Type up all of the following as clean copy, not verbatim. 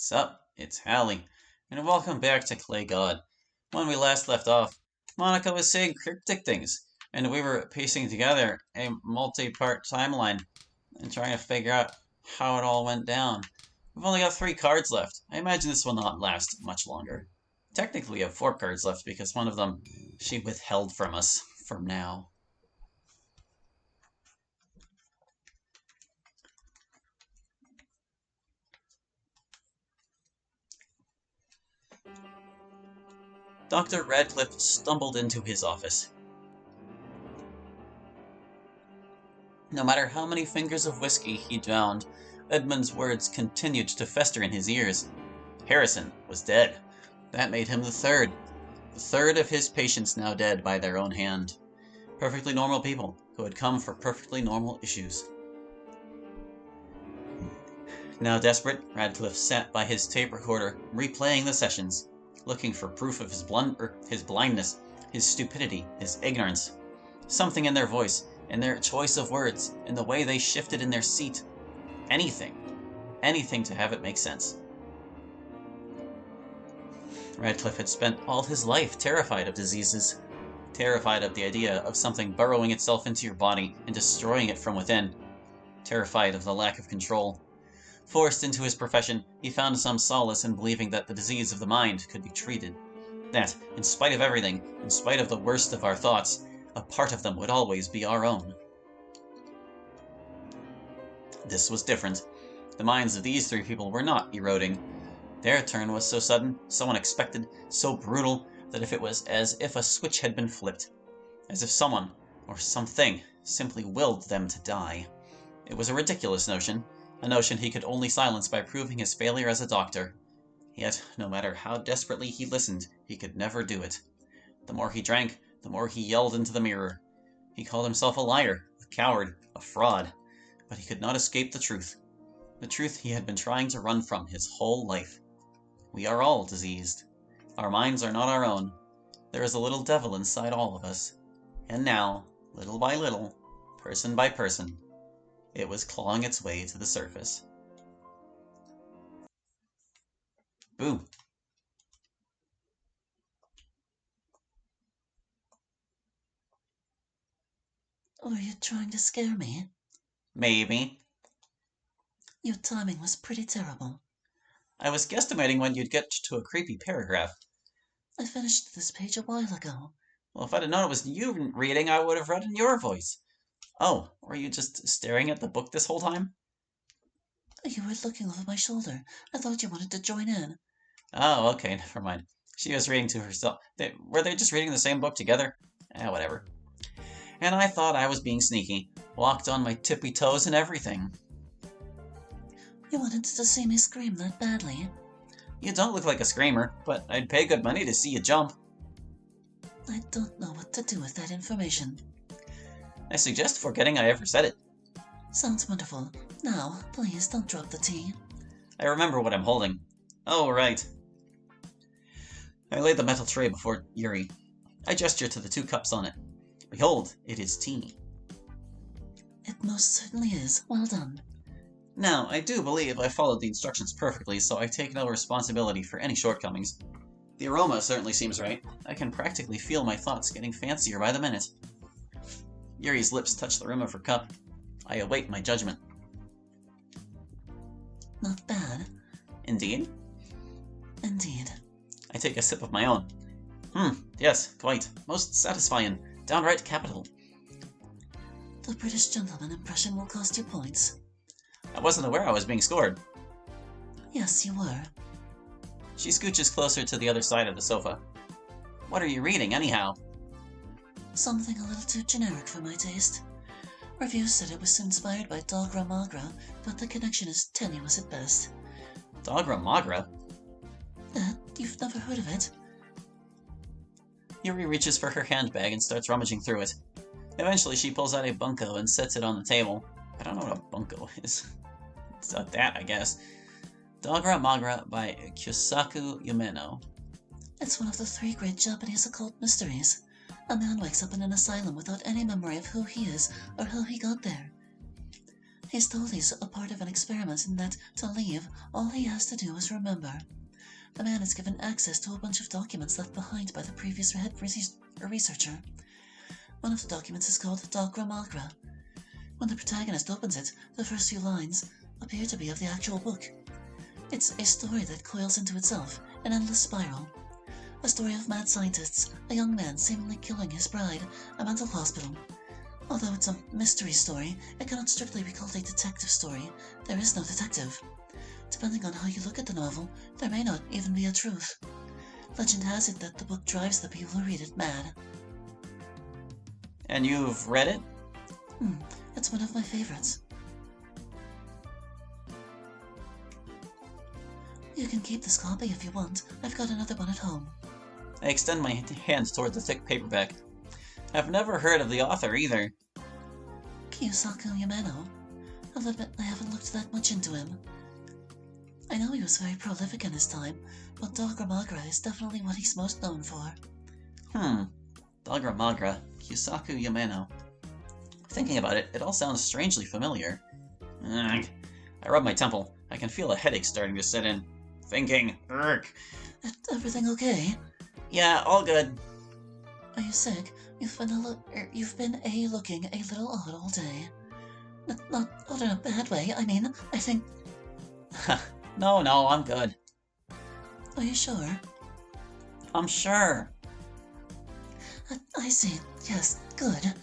Sup, it's Hallie, and welcome back to Clay God. When we last left off, Monica was saying cryptic things, and we were piecing together a multi-part timeline and trying to figure out how it all went down. We've only got 3 cards left. I imagine this will not last much longer. Technically, we have 4 cards left because one of them she withheld from us for now. Dr. Radcliffe stumbled into his office. No matter how many fingers of whiskey he downed, Edmund's words continued to fester in his ears. Harrison was dead. That made him the third. The third of his patients now dead by their own hand. Perfectly normal people who had come for perfectly normal issues. Now desperate, Radcliffe sat by his tape recorder, replaying the sessions, looking for proof of his blindness, his stupidity, his ignorance. Something in their voice, in their choice of words, in the way they shifted in their seat. Anything to have it make sense. Radcliffe had spent all his life terrified of diseases, terrified of the idea of something burrowing itself into your body and destroying it from within, terrified of the lack of control. Forced into his profession, he found some solace in believing that the disease of the mind could be treated. That, in spite of everything, in spite of the worst of our thoughts, a part of them would always be our own. This was different. The minds of these 3 people were not eroding. Their turn was so sudden, so unexpected, so brutal, that it was as if a switch had been flipped. As if someone, or something, simply willed them to die. It was a ridiculous notion, a notion he could only silence by proving his failure as a doctor. Yet, no matter how desperately he listened, he could never do it. The more he drank, the more he yelled into the mirror. He called himself a liar, a coward, a fraud, but he could not escape the truth he had been trying to run from his whole life. We are all diseased. Our minds are not our own. There is a little devil inside all of us. And now, little by little, person by person, it was clawing its way to the surface. Boo. Were you trying to scare me? Maybe. Your timing was pretty terrible. I was guesstimating when you'd get to a creepy paragraph. I finished this page a while ago. Well, if I'd have known it was you reading, I would have read in your voice. Oh, were you just staring at the book this whole time? You were looking over my shoulder. I thought you wanted to join in. Oh, okay, never mind. She was reading to herself. Were they just reading the same book together? Whatever. And I thought I was being sneaky. Walked on my tippy toes and everything. You wanted to see me scream that badly? You don't look like a screamer, but I'd pay good money to see you jump. I don't know what to do with that information. I suggest forgetting I ever said it. Sounds wonderful. Now, please don't drop the tea. I remember what I'm holding. Oh, right. I laid the metal tray before Yuri. I gestured to the 2 cups on it. Behold, it is tea. It most certainly is. Well done. Now, I do believe I followed the instructions perfectly, so I take no responsibility for any shortcomings. The aroma certainly seems right. I can practically feel my thoughts getting fancier by the minute. Yuri's lips touch the rim of her cup. I await my judgment. Not bad. Indeed? Indeed. I take a sip of my own. Yes, quite. Most satisfying. Downright capital. The British gentleman impression will cost you points. I wasn't aware I was being scored. Yes, you were. She scooches closer to the other side of the sofa. What are you reading, anyhow? Something a little too generic for my taste. Reviews said it was inspired by Dogra Magra, but the connection is tenuous at best. Dogra Magra? You've never heard of it? Yuri reaches for her handbag and starts rummaging through it. Eventually she pulls out a bunko and sets it on the table. I don't know what a bunko is. It's not that, I guess. Dogra Magra by Kyosaku Yumeno. It's one of the 3 great Japanese occult mysteries. A man wakes up in an asylum without any memory of who he is or how he got there. He's told he's a part of an experiment and that, to leave, all he has to do is remember. The man is given access to a bunch of documents left behind by the previous head researcher. One of the documents is called Dogra Magra. When the protagonist opens it, the first few lines appear to be of the actual book. It's a story that coils into itself, an endless spiral. A story of mad scientists, a young man seemingly killing his bride, a mental hospital. Although it's a mystery story, it cannot strictly be called a detective story. There is no detective. Depending on how you look at the novel, there may not even be a truth. Legend has it that the book drives the people who read it mad. And you've read it? It's one of my favorites. You can keep this copy if you want. I've got another one at home. I extend my hand toward the thick paperback. I've never heard of the author either. Kiyosaku Yamano. I'll admit I haven't looked that much into him. I know he was very prolific in his time, but Dogra Magra is definitely what he's most known for. Dogra Magra, Kiyosaku Yamano. Thinking about it, it all sounds strangely familiar. Ugh. I rub my temple. I can feel a headache starting to set in. Thinking. Ugh. Everything okay? Yeah, all good. Are you sick? You've been looking a little odd all day. Not odd in a bad way. I mean, I think... No, I'm good. Are you sure? I'm sure. I see. Yes, good.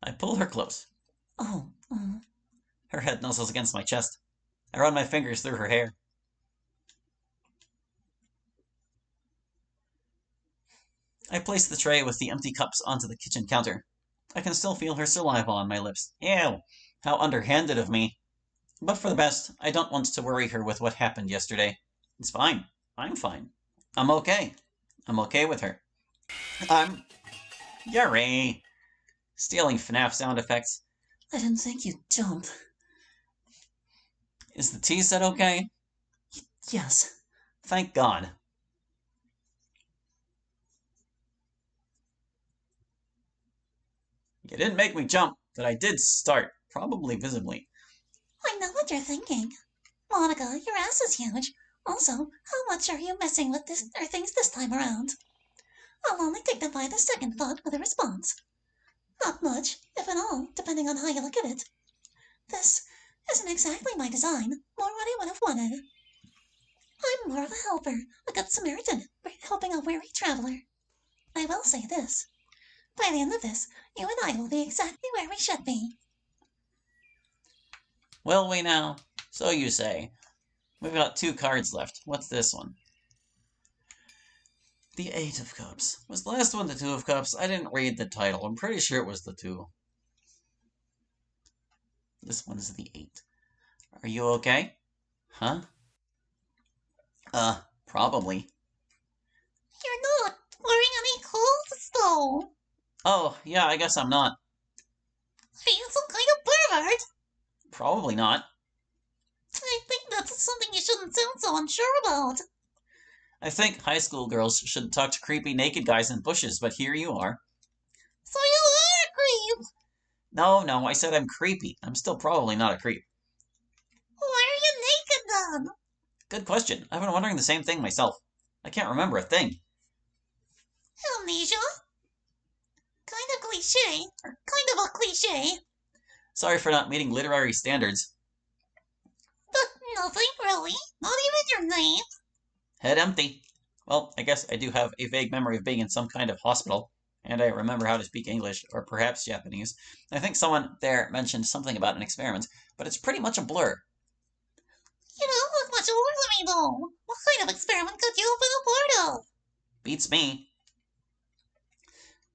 I pull her close. Oh, Her head nuzzles against my chest. I run my fingers through her hair. I place the tray with the empty cups onto the kitchen counter. I can still feel her saliva on my lips. Ew! How underhanded of me. But for the best, I don't want to worry her with what happened yesterday. It's fine. I'm fine. I'm okay. I'm okay with her. Yuri! Stealing FNAF sound effects. I didn't think you'd jump. Is the tea set okay? Yes. Thank God. You didn't make me jump, but I did start, probably visibly. I know what you're thinking. Monica, your ass is huge. Also, how much are you messing with things this time around? I'll only dignify the second thought with a response. Not much, if at all, depending on how you look at it. This isn't exactly my design, more what I would have wanted. I'm more of a helper, a good Samaritan, helping a weary traveler. I will say this. By the end of this, you and I will be exactly where we should be. Will we now? So you say. We've got 2 cards left. What's this one? The 8 of Cups. Was the last one the 2 of Cups? I didn't read the title. I'm pretty sure it was the 2. This one's the 8. Are you okay? Huh? Probably. You're not wearing any clothes, though. Oh, yeah, I guess I'm not. Are you some kind of pervert? Probably not. I think that's something you shouldn't sound so unsure about. I think high school girls shouldn't talk to creepy naked guys in bushes, but here you are. So you are a creep. No, I said I'm creepy. I'm still probably not a creep. Why are you naked then? Good question. I've been wondering the same thing myself. I can't remember a thing. Amnesia? Kind of a cliche. Sorry for not meeting literary standards. But nothing really. Not even your name. Head empty. Well, I guess I do have a vague memory of being in some kind of hospital, and I remember how to speak English, or perhaps Japanese. I think someone there mentioned something about an experiment, but it's pretty much a blur. You don't look much older than me, though. What kind of experiment could you open a part of? Beats me.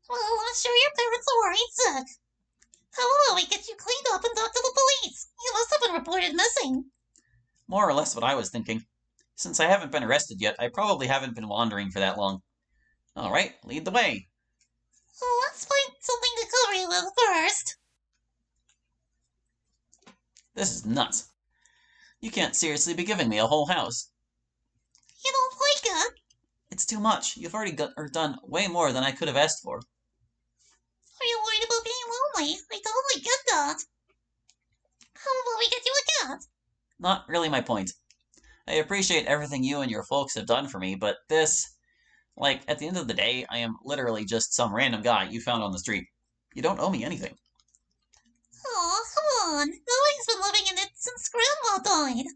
Well, I'm sure your parents are worried sick. How about we get you cleaned up and talk to the police? You must have been reported missing. More or less what I was thinking. Since I haven't been arrested yet, I probably haven't been wandering for that long. All right, lead the way. Let's find something to cover you with first. This is nuts. You can't seriously be giving me a whole house. You don't like it? It's too much. You've already done way more than I could have asked for. Are you worried about being lonely? I totally get that. How about we get you a cat? Not really my point. I appreciate everything you and your folks have done for me, but this... Like, at the end of the day, I am literally just some random guy you found on the street. You don't owe me anything. Aw, come on. Nobody's been living in it since Grandma died.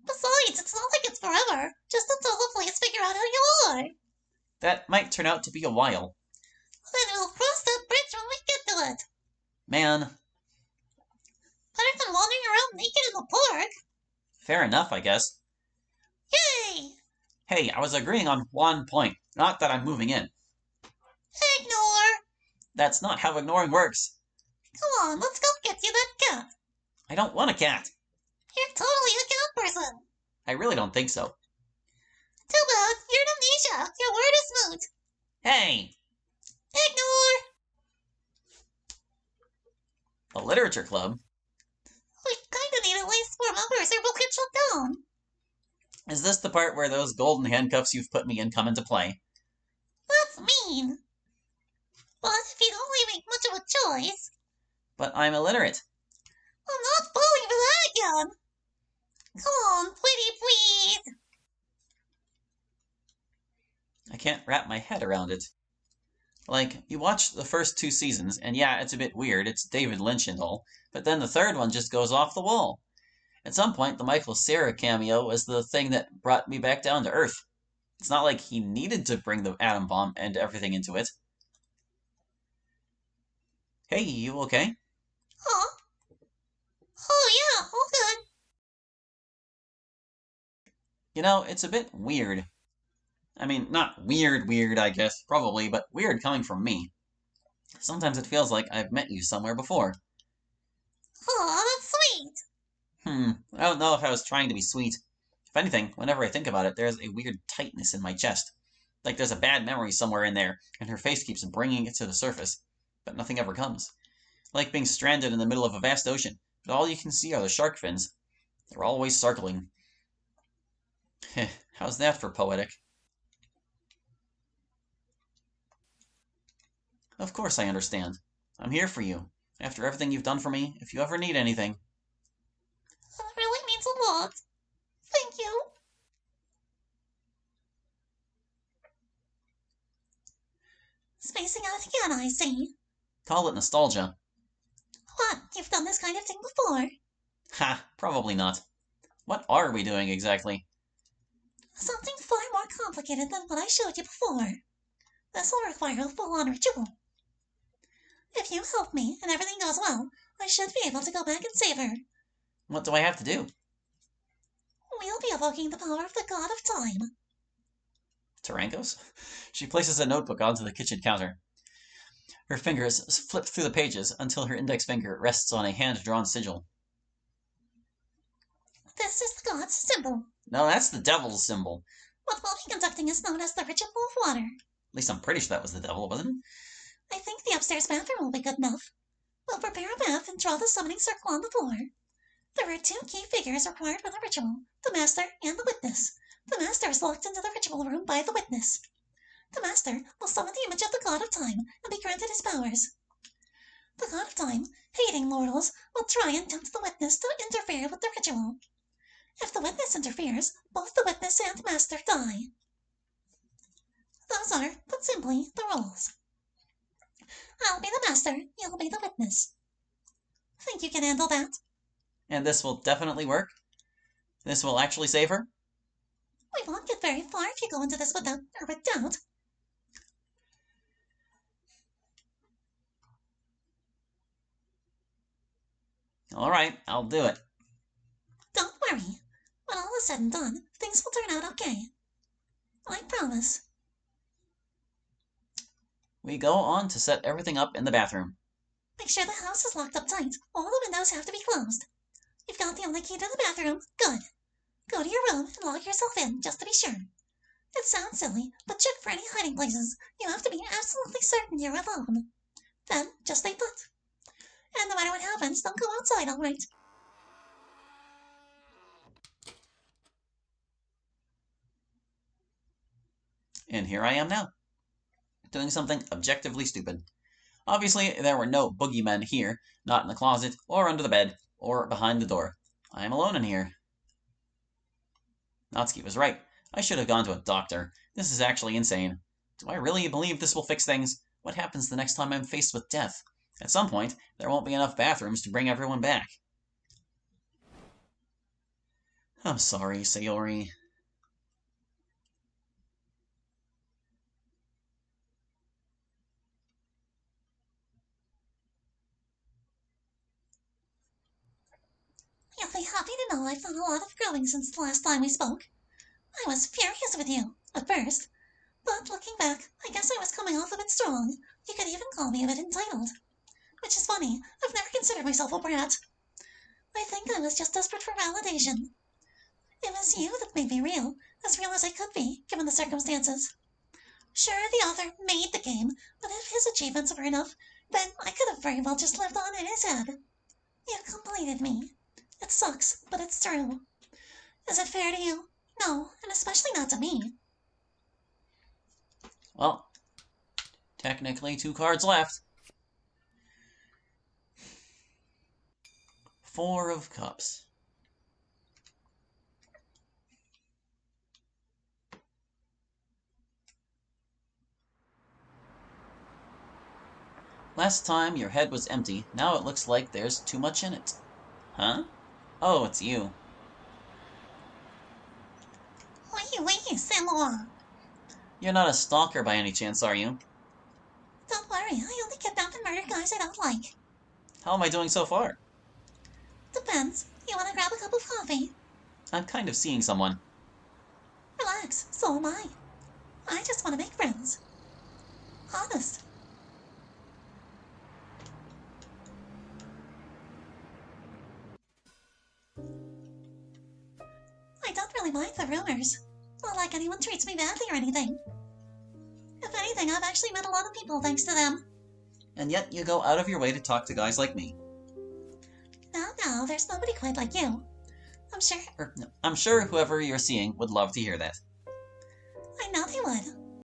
Besides, it's not like it's forever. Just until the police figure out who you are. That might turn out to be a while. Then we'll cross that bridge when we get to it. Man. Better than wandering around naked in the park. Fair enough, I guess. Yay! Hey, I was agreeing on one point, not that I'm moving in. Ignore. That's not how ignoring works. Come on, let's go get you that cat. I don't want a cat. You're totally a cat person. I really don't think so. Too bad. You're an amnesia. Your word is moot. Hey! Ignore. A literature club? We kinda need at least 4 members or we'll get shut down. Is this the part where those golden handcuffs you've put me in come into play? That's mean. But if you don't really make much of a choice... But I'm illiterate. I'm not falling for that again. Come on, pretty please. I can't wrap my head around it. Like, you watch the first 2 seasons, and yeah, it's a bit weird, it's David Lynch and all, but then the third one just goes off the wall. At some point, the Michael Cera cameo was the thing that brought me back down to Earth. It's not like he needed to bring the atom bomb and everything into it. Hey, you okay? Huh? Oh yeah, all good. You know, it's a bit weird. I mean, not weird, I guess, probably, but weird coming from me. Sometimes it feels like I've met you somewhere before. Aw, that's sweet. I don't know if I was trying to be sweet. If anything, whenever I think about it, there's a weird tightness in my chest. Like there's a bad memory somewhere in there, and her face keeps bringing it to the surface. But nothing ever comes. Like being stranded in the middle of a vast ocean, but all you can see are the shark fins. They're always circling. How's that for poetic? Of course I understand. I'm here for you. After everything you've done for me, if you ever need anything. That really means a lot. Thank you. Spacing out again, I see. Call it nostalgia. What? You've done this kind of thing before? Ha, probably not. What are we doing exactly? Something far more complicated than what I showed you before. This will require a full-on ritual. If you help me and everything goes well, I should be able to go back and save her. What do I have to do? We'll be evoking the power of the god of time. Tarankos? She places a notebook onto the kitchen counter. Her fingers flip through the pages until her index finger rests on a hand-drawn sigil. This is the god's symbol. No, that's the devil's symbol. What we'll be conducting is known as the ritual of water. At least I'm pretty sure that was the devil, wasn't it? I think the upstairs bathroom will be good enough. We'll prepare a bath and draw the summoning circle on the floor. There are 2 key figures required for the ritual, the master and the witness. The master is locked into the ritual room by the witness. The master will summon the image of the god of time and be granted his powers. The god of time, hating mortals, will try and tempt the witness to interfere with the ritual. If the witness interferes, both the witness and master die. Those are, put simply, the rules. I'll be the master, you'll be the witness. Think you can handle that? And this will definitely work? This will actually save her? We won't get very far if you go into this with doubt. Alright, I'll do it. Don't worry. When all is said and done, things will turn out okay. I promise. We go on to set everything up in the bathroom. Make sure the house is locked up tight. All the windows have to be closed. You've got the only key to the bathroom. Good. Go to your room and lock yourself in, just to be sure. It sounds silly, but check for any hiding places. You have to be absolutely certain you're alone. Then, just stay put. And no matter what happens, don't go outside, alright? And here I am now, doing something objectively stupid. Obviously, there were no boogeymen here, not in the closet, or under the bed, or behind the door. I am alone in here. Natsuki was right. I should have gone to a doctor. This is actually insane. Do I really believe this will fix things? What happens the next time I'm faced with death? At some point, there won't be enough bathrooms to bring everyone back. I'm sorry, Sayori. You'll be happy to know I've done a lot of growing since the last time we spoke. I was furious with you, at first. But looking back, I guess I was coming off a bit strong. You could even call me a bit entitled. Which is funny, I've never considered myself a brat. I think I was just desperate for validation. It was you that made me real as I could be, given the circumstances. Sure, the author made the game, but if his achievements were enough, then I could have very well just lived on in his head. You completed me. It sucks, but it's true. Is it fair to you? No, and especially not to me. Well, technically 2 cards left. 4 of Cups. Last time your head was empty, now it looks like there's too much in it. Huh? Oh, it's you. Wee, Samoa. You're not a stalker by any chance, are you? Don't worry, I only kidnap and murder guys I don't like. How am I doing so far? Depends. You want to grab a cup of coffee? I'm kind of seeing someone. Relax, so am I. I just want to make friends. Honest. I don't really mind the rumors. Not like anyone treats me badly or anything. If anything, I've actually met a lot of people thanks to them. And yet you go out of your way to talk to guys like me. No, there's nobody quite like you. I'm sure. I'm sure whoever you're seeing would love to hear that. I know they would.